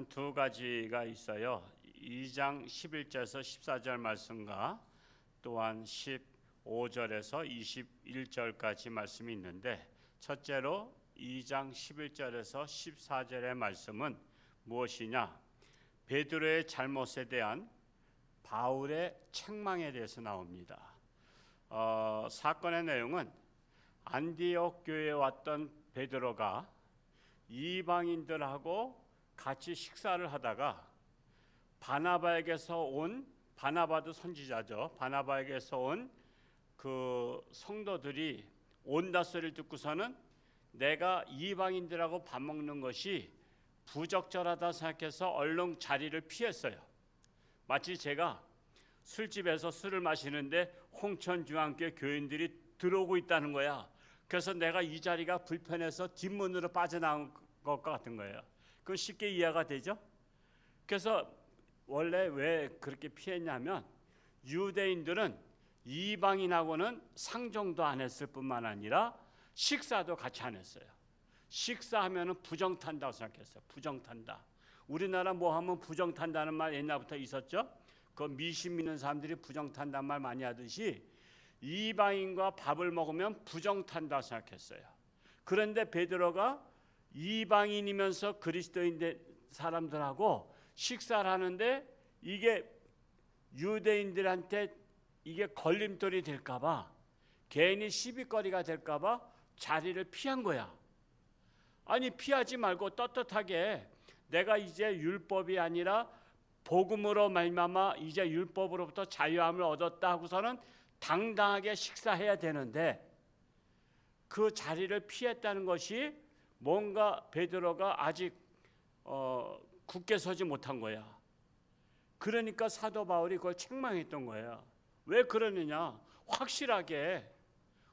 두 가지가 있어요. 2장 11절에서 14절 말씀과 또한 15절에서 21절까지 말씀이 있는데, 첫째로 2장 11절에서 14절의 말씀은 무엇이냐? 베드로의 잘못에 대한 바울의 책망에 대해서 나옵니다. 사건의 내용은 안디옥 교회에 왔던 베드로가 이방인들하고 같이 식사를 하다가 바나바도 선지자죠. 바나바에게서 온 그 성도들이 온다 소리를 듣고서는 내가 이방인들하고 밥 먹는 것이 부적절하다 생각해서 얼른 자리를 피했어요. 마치 제가 술집에서 술을 마시는데 홍천중앙교회 교인들이 들어오고 있다는 거야. 그래서 내가 이 자리가 불편해서 뒷문으로 빠져나온 것과 같은 거예요. 그건 쉽게 이해가 되죠? 그래서 원래 왜 그렇게 피했냐면, 유대인들은 이방인하고는 상종도 안 했을 뿐만 아니라 식사도 같이 안 했어요. 식사하면 부정탄다고 생각했어요. 부정탄다. 우리나라 뭐 하면 부정탄다는 말 옛날부터 있었죠. 그 미신 믿는 사람들이 부정탄다는 말 많이 하듯이 이방인과 밥을 먹으면 부정탄다고 생각했어요. 그런데 베드로가 이방인이면서 그리스도인 사람들하고 식사를 하는데 이게 유대인들한테 이게 걸림돌이 될까봐, 괜히 시비거리가 될까봐 자리를 피한 거야. 아니, 피하지 말고 떳떳하게 내가 이제 율법이 아니라 복음으로 말미암아 이제 율법으로부터 자유함을 얻었다 하고서는 당당하게 식사해야 되는데, 그 자리를 피했다는 것이 뭔가 베드로가 아직 굳게 서지 못한 거야. 그러니까 사도 바울이 그걸 책망했던 거예요. 왜 그러느냐? 확실하게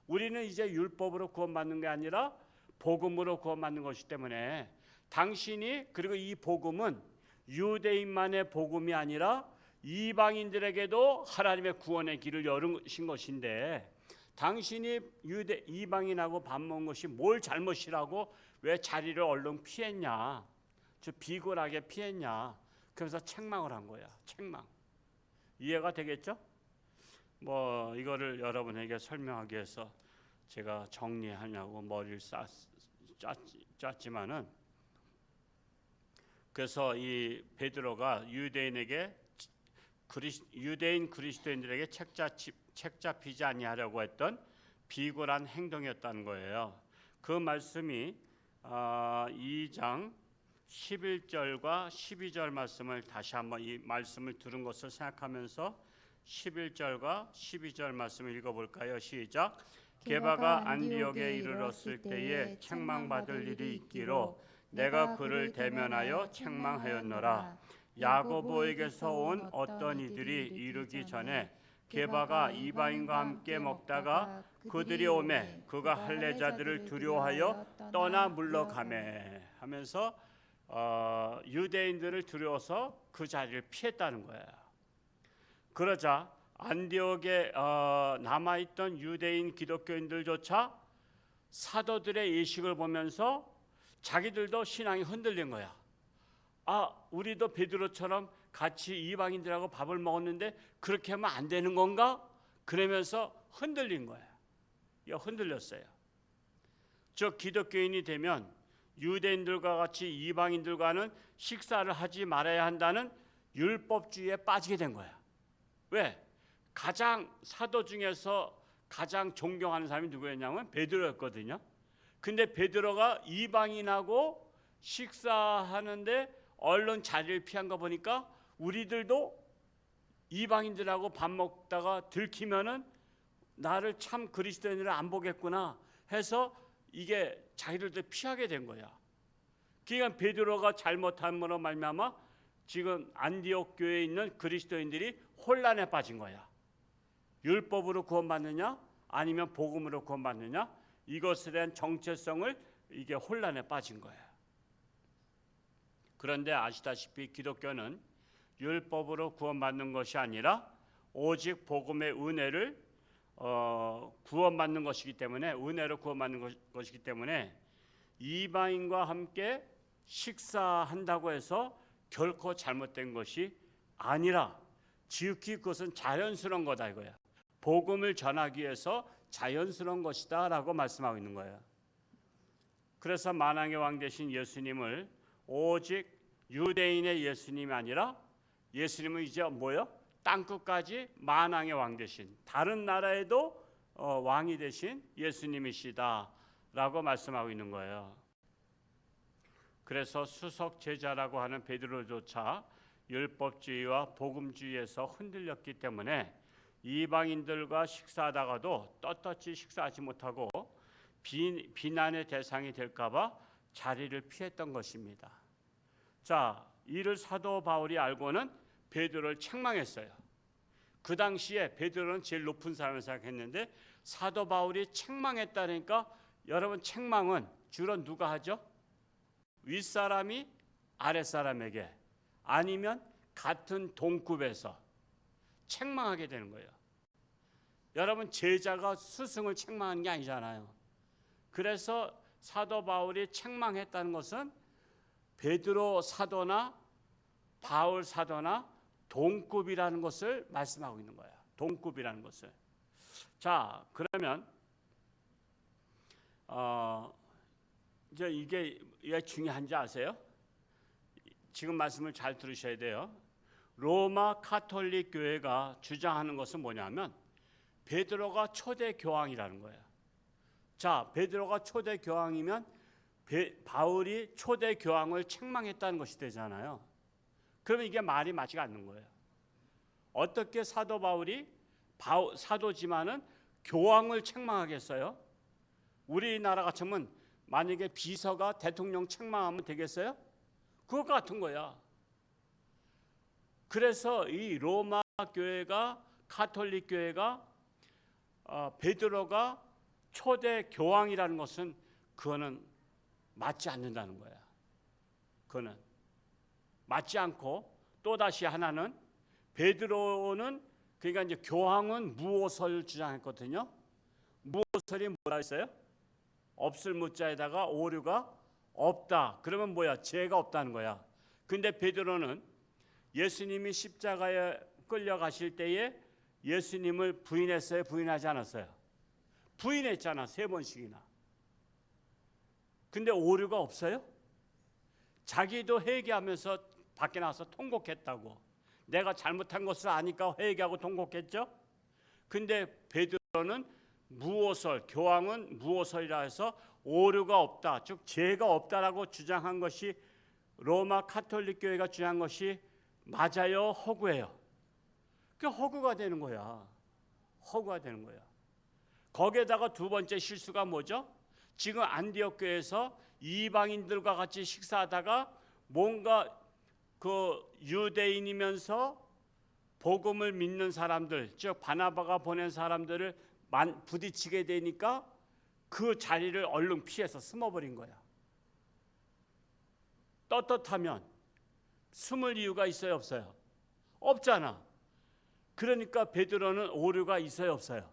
우리는 이제 율법으로 구원받는 게 아니라 복음으로 구원받는 것이기 때문에, 당신이, 그리고 이 복음은 유대인만의 복음이 아니라 이방인들에게도 하나님의 구원의 길을 열으신 것인데, 당신이 이방인하고 밥 먹은 것이 뭘 잘못이라고 왜 자리를 얼른 피했냐, 비굴하게 피했냐. 그래서 책망을 한 거야. 책망. 이해가 되겠죠? 뭐 이거를 여러분에게 설명하기 위해서 제가 정리하냐고 머리를 짰지만은, 그래서 이 베드로가 유대인 그리스도인들에게 책 잡히지 아니하려고 했던 비굴한 행동이었다는 거예요. 그 말씀이 2장 11절과 12절 말씀을 다시 한번 이 말씀을 들은 것을 생각하면서 11절과 12절 말씀을 읽어볼까요? 시작. 게바가 안디옥에 이르렀을 때에 책망받을 일이 있기로 내가 그를 대면하여 책망하였노라. 야고보에게서 온 어떤 이들이 이르기 전에 게바가 이방인과 함께 먹다가 그들이 오매 그가 할례자들을 두려워하여 떠나 물러가매 하면서 유대인들을 두려워서 그 자리를 피했다는 거예요. 그러자 안디옥에 남아있던 유대인 기독교인들조차 사도들의 예식을 보면서 자기들도 신앙이 흔들린 거야. 우리도 베드로처럼 같이 이방인들하고 밥을 먹었는데 그렇게 하면 안 되는 건가? 그러면서 흔들린 거야. 흔들렸어요. 저 기독교인이 되면 유대인들과 같이 이방인들과는 식사를 하지 말아야 한다는 율법주의에 빠지게 된 거야. 왜? 가장 사도 중에서 가장 존경하는 사람이 누구였냐면 베드로였거든요. 근데 베드로가 이방인하고 식사하는데 얼른 자리를 피한 거 보니까 우리들도 이방인들하고 밥 먹다가 들키면은 나를 참 그리스도인으로 안 보겠구나 해서 이게 자기들도 피하게 된 거야. 그러니까 베드로가 잘못함으로 말미암아 지금 안디옥 교회에 있는 그리스도인들이 혼란에 빠진 거야. 율법으로 구원받느냐 아니면 복음으로 구원받느냐, 이것에 대한 정체성을 이게 혼란에 빠진 거야. 그런데 아시다시피 기독교는 율법으로 구원받는 것이 아니라 오직 복음의 은혜를 구원받는 것이기 때문에, 은혜로 구원받는 것이기 때문에 이방인과 함께 식사한다고 해서 결코 잘못된 것이 아니라 지극히 그것은 자연스러운 거다 이거야. 복음을 전하기 위해서 자연스러운 것이다라고 말씀하고 있는 거예요. 그래서 만왕의 왕 되신 예수님을 오직 유대인의 예수님이 아니라 예수님은 이제 뭐요? 땅끝까지 만왕의 왕 되신 다른 나라에도 왕이 되신 예수님이시다라고 말씀하고 있는 거예요. 그래서 수석 제자라고 하는 베드로조차 율법주의와 복음주의에서 흔들렸기 때문에 이방인들과 식사하다가도 떳떳이 식사하지 못하고 비난의 대상이 될까봐 자리를 피했던 것입니다. 자, 이를 사도 바울이 알고는 베드로를 책망했어요. 그 당시에 베드로는 제일 높은 사람을 생각했는데 사도 바울이 책망했다니까 여러분 책망은 주로 누가 하죠? 윗사람이 아랫사람에게 아니면 같은 동급에서 책망하게 되는 거예요. 여러분 제자가 스승을 책망하는 게 아니잖아요. 그래서 사도 바울이 책망했다는 것은 베드로 사도나 바울 사도나 동급이라는 것을 말씀하고 있는 거예요. 동급이라는 것을. 자, 그러면 이제 이게 중요한지 아세요? 지금 말씀을 잘 들으셔야 돼요. 로마 카톨릭 교회가 주장하는 것은 뭐냐면 베드로가 초대 교황이라는 거예요. 자, 베드로가 초대 교황이면 바울이 초대 교황을 책망했다는 것이 되잖아요. 그러면 이게 말이 맞지가 않는 거예요. 어떻게 사도 바울이 사도지만은 교황을 책망하겠어요? 우리나라 같으면 만약에 비서가 대통령 책망하면 되겠어요? 그것 같은 거야. 그래서 이 로마 교회가 카톨릭 교회가 베드로가 초대 교황이라는 것은 그거는 맞지 않는다는 거야. 그거는 맞지 않고 또 다시 하나는 베드로는 그러니까 이제 교황은 무오설 주장했거든요. 무오설이 뭐라 했어요? 없을 무자에다가 오류가 없다. 그러면 뭐야? 죄가 없다는 거야. 근데 베드로는 예수님이 십자가에 끌려가실 때에 예수님을 부인했어요? 부인하지 않았어요? 부인했잖아. 3번씩이나. 근데 오류가 없어요? 자기도 회개하면서 밖에 나와서 통곡했다고. 내가 잘못한 것을 아니까 회개하고 통곡했죠? 근데 베드로는 무오설, 교황은 무오설이라 해서 오류가 없다, 즉 죄가 없다라고 주장한 것이 로마 카톨릭 교회가 주장한 것이 맞아요? 허구예요? 그 허구가 되는 거야. 허구가 되는 거야. 거기에다가 두 번째 실수가 뭐죠? 지금 안디옥 교회에서 이방인들과 같이 식사하다가 뭔가 그 유대인이면서 복음을 믿는 사람들, 즉 바나바가 보낸 사람들을 부딪히게 되니까 그 자리를 얼른 피해서 숨어버린 거야. 떳떳하면 숨을 이유가 있어요, 없어요? 없잖아. 그러니까 베드로는 오류가 있어요, 없어요?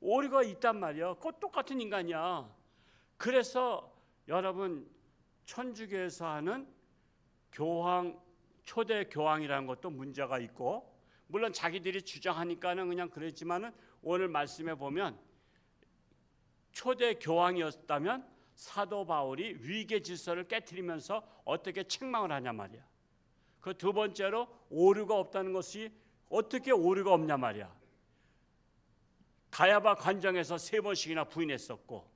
오류가 있단 말이야. 그거 똑같은 인간이야. 그래서 여러분 천주교에서 하는 교황, 초대 교황이라는 것도 문제가 있고, 물론 자기들이 주장하니까는 그냥 그랬지만은 오늘 말씀에 보면 초대 교황이었다면 사도 바울이 위계 질서를 깨트리면서 어떻게 책망을 하냐 말이야. 그 두 번째로 오류가 없다는 것이 어떻게 오류가 없냐 말이야. 가야바 관정에서 3번씩이나 부인했었고,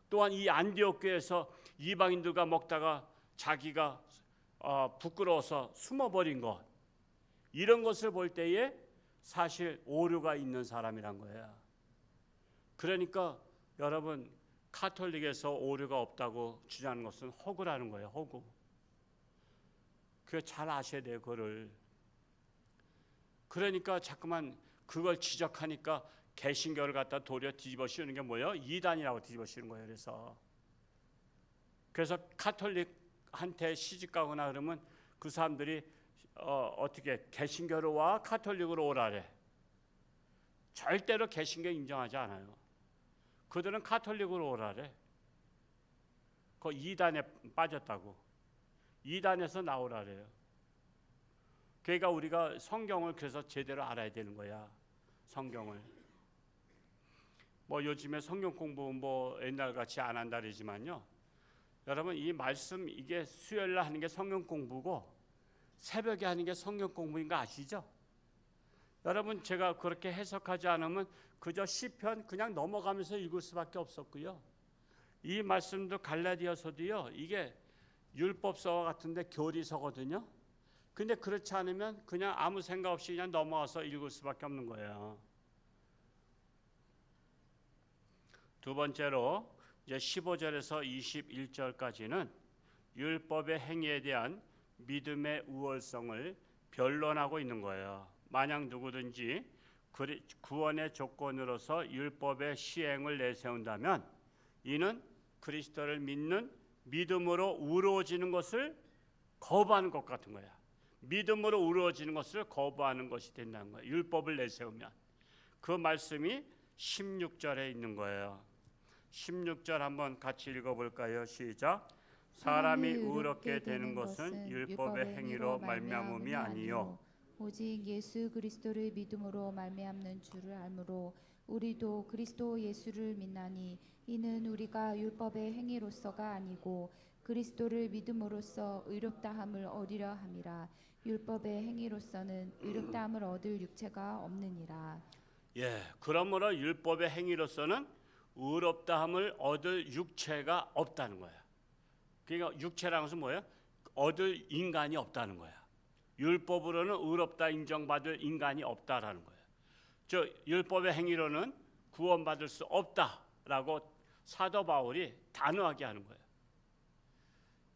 또한 이 안디옥 교회에서 이방인들과 먹다가 자기가 부끄러워서 숨어버린 것, 이런 것을 볼 때에 사실 오류가 있는 사람이란 거야. 그러니까 여러분 카톨릭에서 오류가 없다고 주장하는 것은 허구라는 거예요. 허구. 그거 잘 아셔야 돼요. 그거를. 그러니까 자꾸만 그걸 지적하니까 개신교를 갖다 도리어 뒤집어 씌우는 게 뭐예요? 이단이라고 뒤집어 씌우는 거예요. 그래서 카톨릭한테 시집가거나 그러면 그 사람들이 어떻게 개신교로 와 카톨릭으로 오라래. 절대로 개신교 인정하지 않아요. 그들은 카톨릭으로 오라래. 그 이단에 빠졌다고. 이단에서 나오라래요. 그러니까 우리가 성경을 그래서 제대로 알아야 되는 거야. 성경을. 뭐 요즘에 성경 공부 뭐 옛날 같이 안 한다 그러지만요. 여러분 이 말씀 이게 수요일 날 하는 게 성경 공부고 새벽에 하는 게 성경 공부인 거 아시죠? 여러분 제가 그렇게 해석하지 않으면 그저 시편 그냥 넘어가면서 읽을 수밖에 없었고요. 이 말씀도 갈라디아서도요. 이게 율법서와 같은데 교리서거든요. 근데 그렇지 않으면 그냥 아무 생각 없이 그냥 넘어가서 읽을 수밖에 없는 거예요. 두 번째로 이제 15절에서 21절까지는 율법의 행위에 대한 믿음의 우월성을 변론하고 있는 거예요. 만약 누구든지 구원의 조건으로서 율법의 시행을 내세운다면 이는 그리스도를 믿는 믿음으로 우러워지는 것을 거부하는 것 같은 거야. 믿음으로 우러워지는 것을 거부하는 것이 된다는 거예요. 율법을 내세우면. 그 말씀이 16절에 있는 거예요. 16절 한번 같이 읽어볼까요? 시작. 사람이 의롭게 되는 것은 율법의 행위로 말미암음이 아니요 오직 예수 그리스도를 믿음으로 말미암는 줄을 알므로 우리도 그리스도 예수를 믿나니 이는 우리가 율법의 행위로서가 아니고 그리스도를 믿음으로써 의롭다함을 얻으려 함이라. 율법의 행위로서는 의롭다함을 얻을 육체가 없느니라. 예, 그러므로 율법의 행위로서는 의롭다함을 얻을 육체가 없다는 거야. 그러니까 육체라는 것은 뭐예요? 얻을 인간이 없다는 거야. 율법으로는 의롭다 인정받을 인간이 없다라는 거예요. 저 율법의 행위로는 구원받을 수 없다라고 사도 바울이 단호하게 하는 거예요.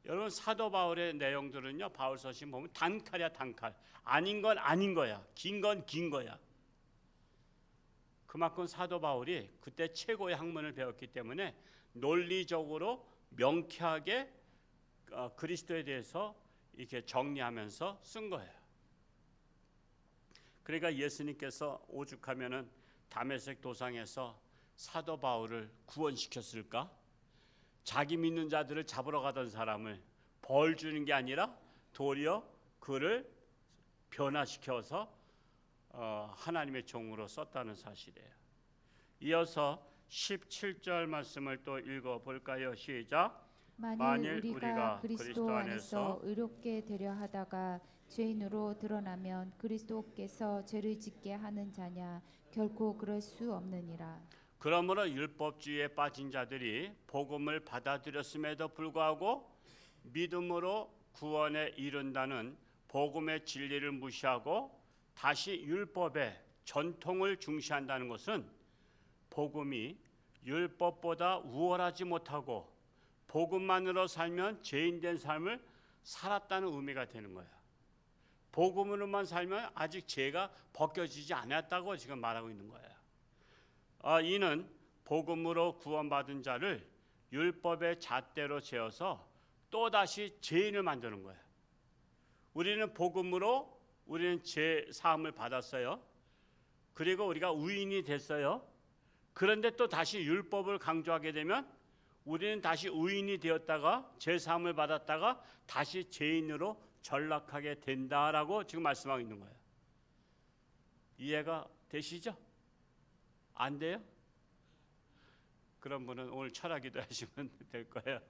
여러분 사도 바울의 내용들은요. 바울 서신 보면 단칼이야 단칼. 아닌 건 아닌 거야. 긴 건 긴 거야. 그만큼 사도 바울이 그때 최고의 학문을 배웠기 때문에 논리적으로 명쾌하게 그리스도에 대해서 이렇게 정리하면서 쓴 거예요. 그러니까 예수님께서 오죽하면은 다메섹 도상에서 사도 바울을 구원시켰을까? 자기 믿는 자들을 잡으러 가던 사람을 벌 주는 게 아니라 도리어 그를 변화시켜서 하나님의 종으로 썼다는 사실이에요. 이어서 17절 말씀을 또 읽어볼까요? 시작. 만일 우리가 그리스도 안에서 의롭게 되려 하다가 죄인으로 드러나면 그리스도께서 죄를 짓게 하는 자냐? 결코 그럴 수 없느니라. 그러므로 율법주의에 빠진 자들이 복음을 받아들였음에도 불구하고 믿음으로 구원에 이른다는 복음의 진리를 무시하고 다시 율법의 전통을 중시한다는 것은 복음이 율법보다 우월하지 못하고 복음만으로 살면 죄인된 삶을 살았다는 의미가 되는 거예요. 복음으로만 살면 아직 죄가 벗겨지지 않았다고 지금 말하고 있는 거예요. 이는 복음으로 구원받은 자를 율법의 잣대로 재어서 또다시 죄인을 만드는 거예요. 우리는 복음으로 우리는 죄 사함을 받았어요. 그리고 우리가 의인이 됐어요. 그런데 또 다시 율법을 강조하게 되면 우리는 다시 의인이 되었다가 죄 사함을 받았다가 다시 죄인으로 전락하게 된다라고 지금 말씀하고 있는 거예요. 이해가 되시죠? 안 돼요? 그런 분은 오늘 철학기도 하시면 될 거예요.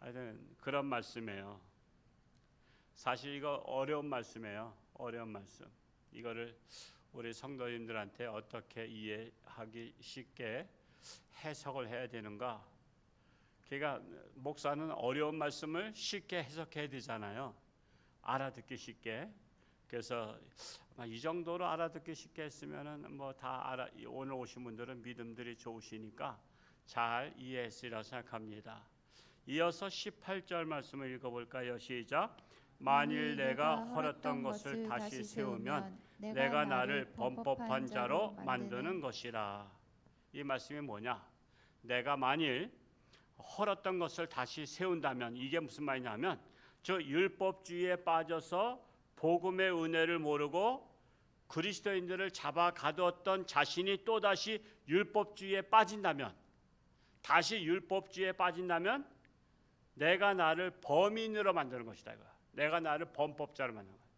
하여튼 그런 말씀이에요. 사실 이거 어려운 말씀이에요. 어려운 말씀. 이거를 우리 성도님들한테 어떻게 이해하기 쉽게 해석을 해야 되는가? 그러니까 목사는 어려운 말씀을 쉽게 해석해야 되잖아요. 알아듣기 쉽게. 그래서 이 정도로 알아듣기 쉽게 했으면은 뭐 다 알아. 오늘 오신 분들은 믿음들이 좋으시니까 잘 이해했으리라 생각합니다. 이어서 18절 말씀을 읽어볼까요? 시작. 만일 내가 헐었던 것을 다시 세우면 내가 나를 범법한 자로 만드는 것이라. 이 말씀이 뭐냐? 내가 만일 헐었던 것을 다시 세운다면 이게 무슨 말이냐면 저 율법주의에 빠져서 복음의 은혜를 모르고 그리스도인들을 잡아 가두었던 자신이 또다시 율법주의에 빠진다면 다시 율법주의에 빠진다면 내가 나를 범인으로 만드는 것이다. 이거야. 내가 나를 범법자로 만드는 거야.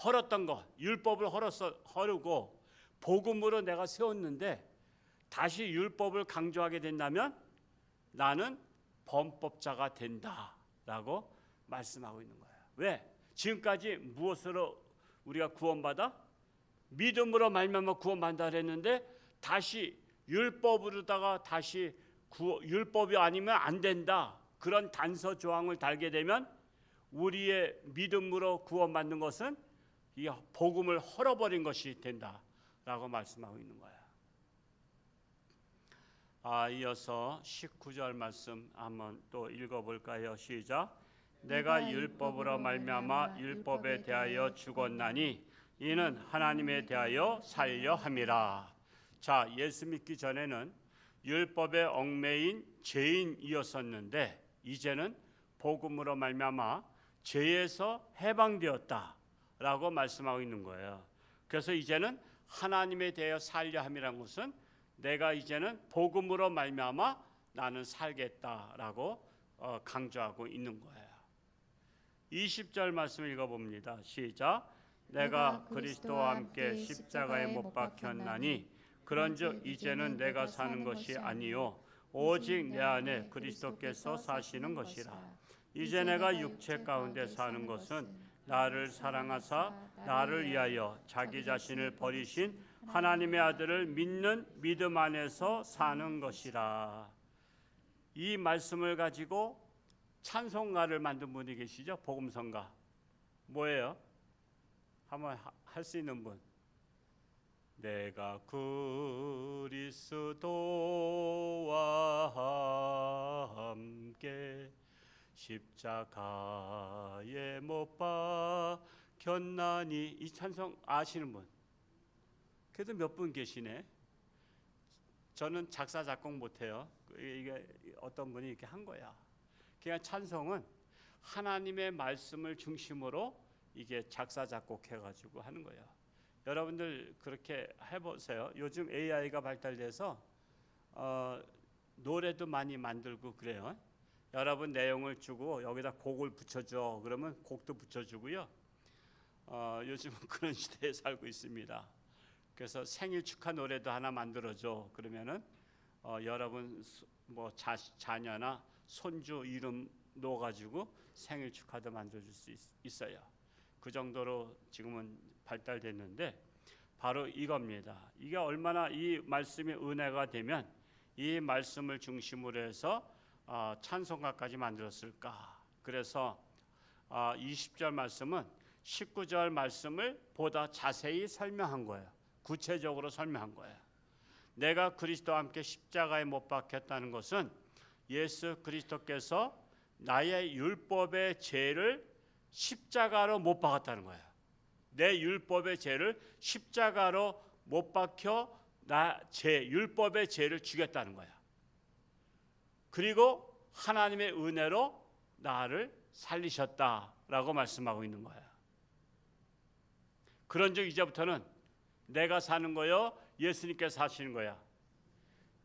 헐었던 거, 율법을 헐고 복음으로 내가 세웠는데 다시 율법을 강조하게 된다면 나는 범법자가 된다라고 말씀하고 있는 거예요. 왜? 지금까지 무엇으로 우리가 구원받아? 믿음으로 말미암아 구원받는다 그랬는데 다시 율법으로다가 다시 율법이 아니면 안 된다. 그런 단서 조항을 달게 되면 우리의 믿음으로 구원받는 것은 이 복음을 헐어버린 것이 된다라고 말씀하고 있는 거야. 이어서 19절 말씀 한번 또 읽어볼까요? 시작. 내가 율법으로 말미암아 율법에 대하여 죽었나니 이는 하나님에 대하여 살려 함이라. 자, 예수 믿기 전에는 율법에 얽매인 죄인이었었는데 이제는 복음으로 말미암아 죄에서 해방되었다라고 말씀하고 있는 거예요. 그래서 이제는 하나님에 대하여 살려 함이라는 것은 내가 이제는 복음으로 말미암아 나는 살겠다라고 강조하고 있는 거예요. 20절 말씀 읽어봅니다. 시작. 내가 그리스도와 함께 십자가에 못 박혔나니 그런즉 이제는 내가 사는 것이 아니요 오직 내 안에 그리스도께서 사시는 것이라. 이제 내가 육체 가운데 사는 것은 나를 사랑하사 나를 위하여 자기 자신을 버리신 하나님의 아들을 믿는 믿음 안에서 사는 것이라. 이 말씀을 가지고 찬송가를 만든 분이 계시죠? 복음성가. 뭐예요? 한번 할 수 있는 분. 내가 그리스도와 함께 십자가에 못 박혔나니. 이 찬송 아시는 분? 그래도 몇 분 계시네. 저는 작사 작곡 못해요. 이게 어떤 분이 이렇게 한 거야. 그냥 찬송은 하나님의 말씀을 중심으로 이게 작사 작곡해가지고 하는 거예요. 여러분들 그렇게 해보세요. 요즘 AI가 발달돼서 노래도 많이 만들고 그래요. 여러분 내용을 주고 여기다 곡을 붙여줘. 그러면 곡도 붙여주고요. 요즘은 그런 시대에 살고 있습니다. 그래서 생일 축하 노래도 하나 만들어줘. 그러면은 여러분 뭐 자녀나 손주 이름 넣어가지고 생일 축하도 만들어줄 수 있어요. 그 정도로 지금은 발달됐는데 바로 이겁니다. 이게 얼마나 이 말씀이 은혜가 되면 이 말씀을 중심으로 해서 찬송가까지 만들었을까. 그래서 20절 말씀은 19절 말씀을 보다 자세히 설명한 거예요. 구체적으로 설명한 거예요. 내가 그리스도와 함께 십자가에 못 박혔다는 것은 예수 그리스도께서 나의 율법의 죄를 십자가로 못 박았다는 거예요. 내 율법의 죄를 십자가로 못 박혀 율법의 죄를 죽였다는 거야. 그리고 하나님의 은혜로 나를 살리셨다라고 말씀하고 있는 거야. 그런즉 이제부터는 내가 사는 거요, 예수님께서 사시는 거야.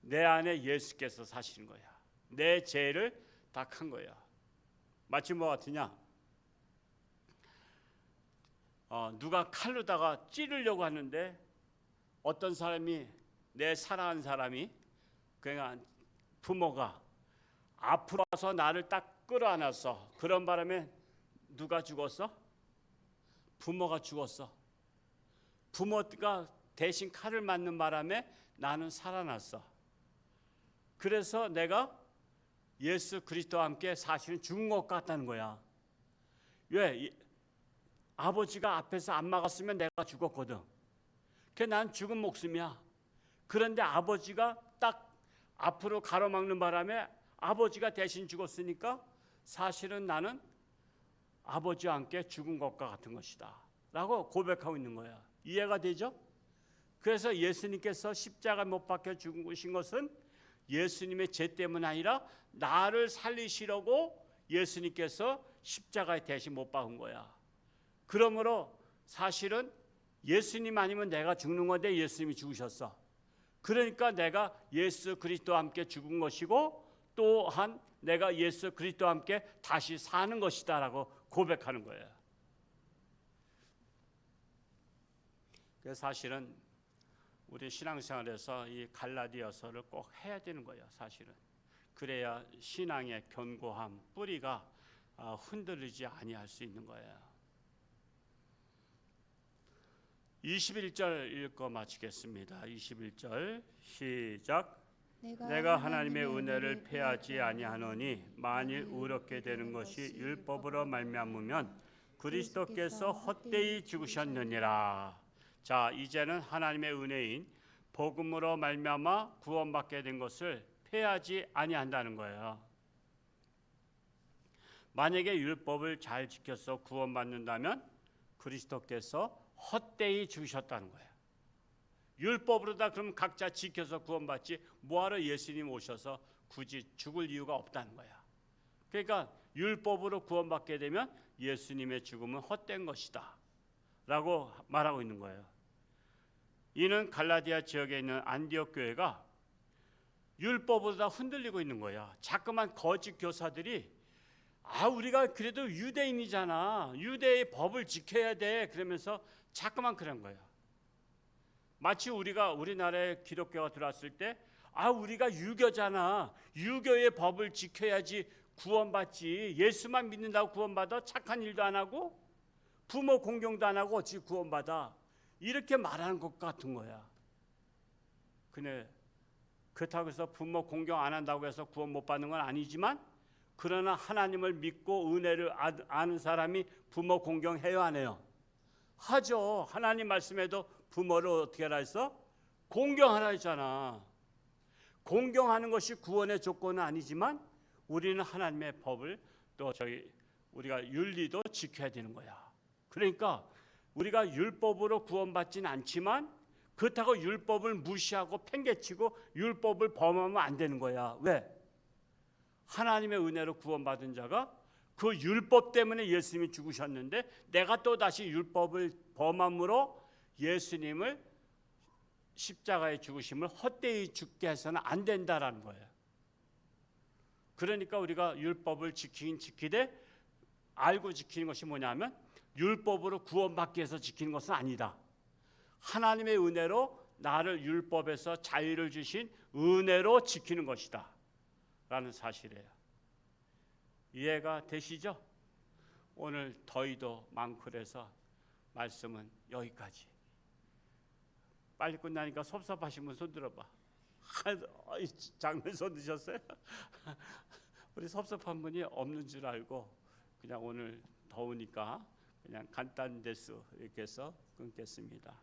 내 안에 예수께서 사시는 거야. 내 죄를 다 칸 거야. 마치 뭐 같으냐? 누가 칼로다가 찌르려고 하는데 어떤 사람이, 내 사랑하는 사람이, 그러니까 부모가 앞으로 와서 나를 딱 끌어안았어. 그런 바람에 누가 죽었어? 부모가 죽었어. 부모가 대신 칼을 맞는 바람에 나는 살아났어. 그래서 내가 예수 그리스도와 함께 사실은 죽은 것 같다는 거야. 왜? 아버지가 앞에서 안 막았으면 내가 죽었거든. 그래서 난 죽은 목숨이야. 그런데 아버지가 딱 앞으로 가로막는 바람에 아버지가 대신 죽었으니까 사실은 나는 아버지와 함께 죽은 것과 같은 것이다 라고 고백하고 있는 거야. 이해가 되죠? 그래서 예수님께서 십자가 못 박혀 죽으신 것은 예수님의 죄 때문 아니라 나를 살리시려고 예수님께서 십자가에 대신 못 박은 거야. 그러므로 사실은 예수님 아니면 내가 죽는 건데 예수님이 죽으셨어. 그러니까 내가 예수 그리스도와 함께 죽은 것이고 또한 내가 예수 그리스도와 함께 다시 사는 것이다라고 고백하는 거예요. 그 사실은 우리 신앙생활에서 이 갈라디아서를 꼭 해야 되는 거예요. 사실은 그래야 신앙의 견고함, 뿌리가 흔들리지 아니할 수 있는 거예요. 21절 읽고 마치겠습니다. 21절 시작. 내가 하나님의 은혜를 패하지 아니하노니 만일 의롭게 되는 것이 율법으로 말미암으면 그리스도께서 헛되이 죽으셨느니라. 자, 이제는 하나님의 은혜인 복음으로 말미암아 구원받게 된 것을 패하지 아니한다는 거예요. 만약에 율법을 잘 지켜서 구원받는다면 그리스도께서 헛되이 죽으셨다는 거예요. 율법으로 다 그럼 각자 지켜서 구원받지 뭐하러 예수님 오셔서 굳이 죽을 이유가 없다는 거야. 그러니까 율법으로 구원받게 되면 예수님의 죽음은 헛된 것이다 라고 말하고 있는 거예요. 이는 갈라디아 지역에 있는 안디옥 교회가 율법으로 다 흔들리고 있는 거야. 자꾸만 거짓 교사들이 우리가 그래도 유대인이잖아, 유대의 법을 지켜야 돼 그러면서 자꾸만 그런 거야. 마치 우리나라에 기독교가 들어왔을 때 우리가 유교잖아, 유교의 법을 지켜야지 구원받지, 예수만 믿는다고 구원받아? 착한 일도 안 하고 부모 공경도 안 하고 어찌 구원받아? 이렇게 말하는 것 같은 거야. 근데 그렇다고 해서 부모 공경 안 한다고 해서 구원 못 받는 건 아니지만, 그러나 하나님을 믿고 은혜를 아는 사람이 부모 공경해요 안 해요? 하죠. 하나님 말씀에도 부모를 어떻게 하라 했어? 공경하라 했잖아. 공경하는 것이 구원의 조건은 아니지만 우리는 하나님의 법을 또 우리가 윤리도 지켜야 되는 거야. 그러니까 우리가 율법으로 구원받지는 않지만 그렇다고 율법을 무시하고 팽개치고 율법을 범하면 안 되는 거야. 왜? 하나님의 은혜로 구원받은 자가 그 율법 때문에 예수님이 죽으셨는데 내가 또 다시 율법을 범함으로 예수님을 십자가의 죽으심을 헛되이 죽게 해서는 안 된다라는 거예요. 그러니까 우리가 율법을 지키긴 지키되 알고 지키는 것이 뭐냐면 율법으로 구원받기 위해서 지키는 것은 아니다. 하나님의 은혜로 나를 율법에서 자유를 주신 은혜로 지키는 것이다 라는 사실이에요. 이해가 되시죠? 오늘 더위도 많고 그래서 말씀은 여기까지. 빨리 끝나니까 섭섭하신 분 손 들어봐. 장면 손 드셨어요? 우리 섭섭한 분이 없는 줄 알고 그냥 오늘 더우니까 그냥 간단 데스 이렇게 해서 끊겠습니다.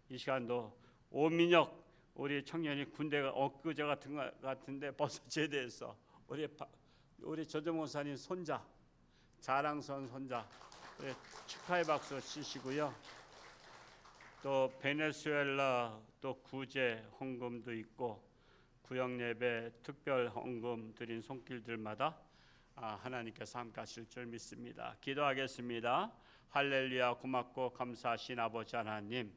이 시간도 오민혁 우리 청년이 군대가 엊그제 같은데 벌써 제대해서 우리 조정호사님 손자 자랑스러운 손자 축하의 박수 치시고요. 또 베네수엘라 또 구제 헌금도 있고 구역 예배 특별 헌금 드린 손길들마다 하나님께서 함께하실 줄 믿습니다. 기도하겠습니다. 할렐루야. 고맙고 감사하신 아버지 하나님,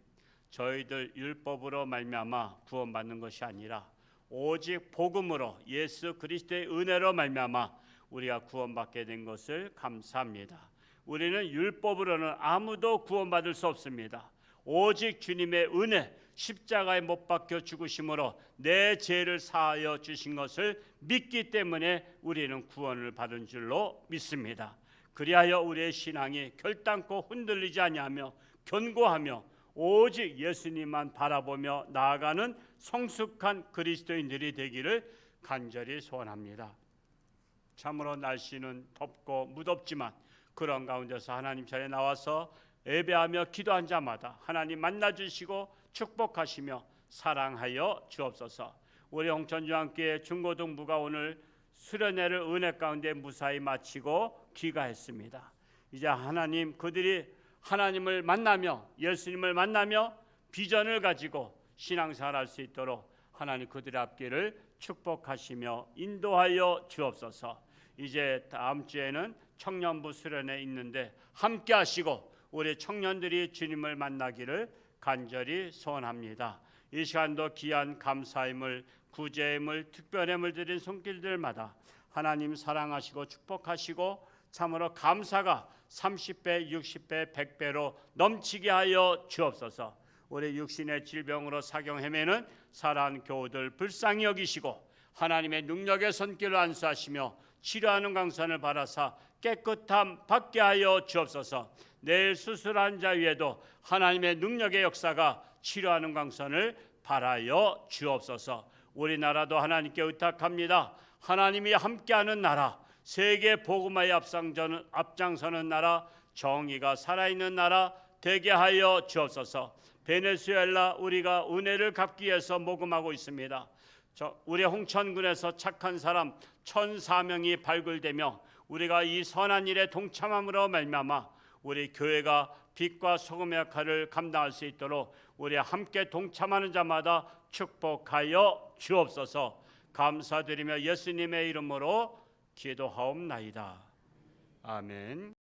저희들 율법으로 말미암아 구원받는 것이 아니라 오직 복음으로 예수 그리스도의 은혜로 말미암아 우리가 구원받게 된 것을 감사합니다. 우리는 율법으로는 아무도 구원받을 수 없습니다. 오직 주님의 은혜, 십자가에 못 박혀 죽으심으로 내 죄를 사하여 주신 것을 믿기 때문에 우리는 구원을 받은 줄로 믿습니다. 그리하여 우리의 신앙이 결단코 흔들리지 아니하며 견고하며 오직 예수님만 바라보며 나아가는 성숙한 그리스도인들이 되기를 간절히 소원합니다. 참으로 날씨는 덥고 무덥지만 그런 가운데서 하나님 자리에 나와서 예배하며 기도한 자마다 하나님 만나주시고 축복하시며 사랑하여 주옵소서. 우리 홍천중앙교회 중고등부가 오늘 수련회를 은혜 가운데 무사히 마치고 귀가했습니다. 이제 하나님 그들이 하나님을 만나며 예수님을 만나며 비전을 가지고 신앙생활할 수 있도록 하나님 그들의 앞길을 축복하시며 인도하여 주옵소서. 이제 다음 주에는 청년부 수련회 있는데 함께 하시고 우리 청년들이 주님을 만나기를 간절히 소원합니다. 이 시간도 귀한 감사임을 구제임을 특별함을 드린 손길들마다 하나님 사랑하시고 축복하시고 참으로 감사가 30배, 60배, 100배로 넘치게 하여 주옵소서. 우리 육신의 질병으로 사경 헤매는 사랑하는 교우들 불쌍히 여기시고 하나님의 능력의 손길을 안수하시며 치료하는 강선을 바라사 깨끗함 받게 하여 주옵소서. 내일 수술한 자 위에도 하나님의 능력의 역사가 치료하는 강선을 바라여 주옵소서. 우리나라도 하나님께 의탁합니다. 하나님이 함께하는 나라, 세계 복음화에 앞장서는 나라, 정의가 살아있는 나라 되게 하여 주옵소서. 베네수엘라 우리가 은혜를 갚기 위해서 모금하고 있습니다. 우리 홍천군에서 착한 사람 1,004명이 발굴되며 우리가 이 선한 일에 동참함으로 말미암아 우리 교회가 빛과 소금의 역할을 감당할 수 있도록 우리 함께 동참하는 자마다 축복하여 주옵소서. 감사드리며 예수님의 이름으로 기도하옵나이다. 아멘.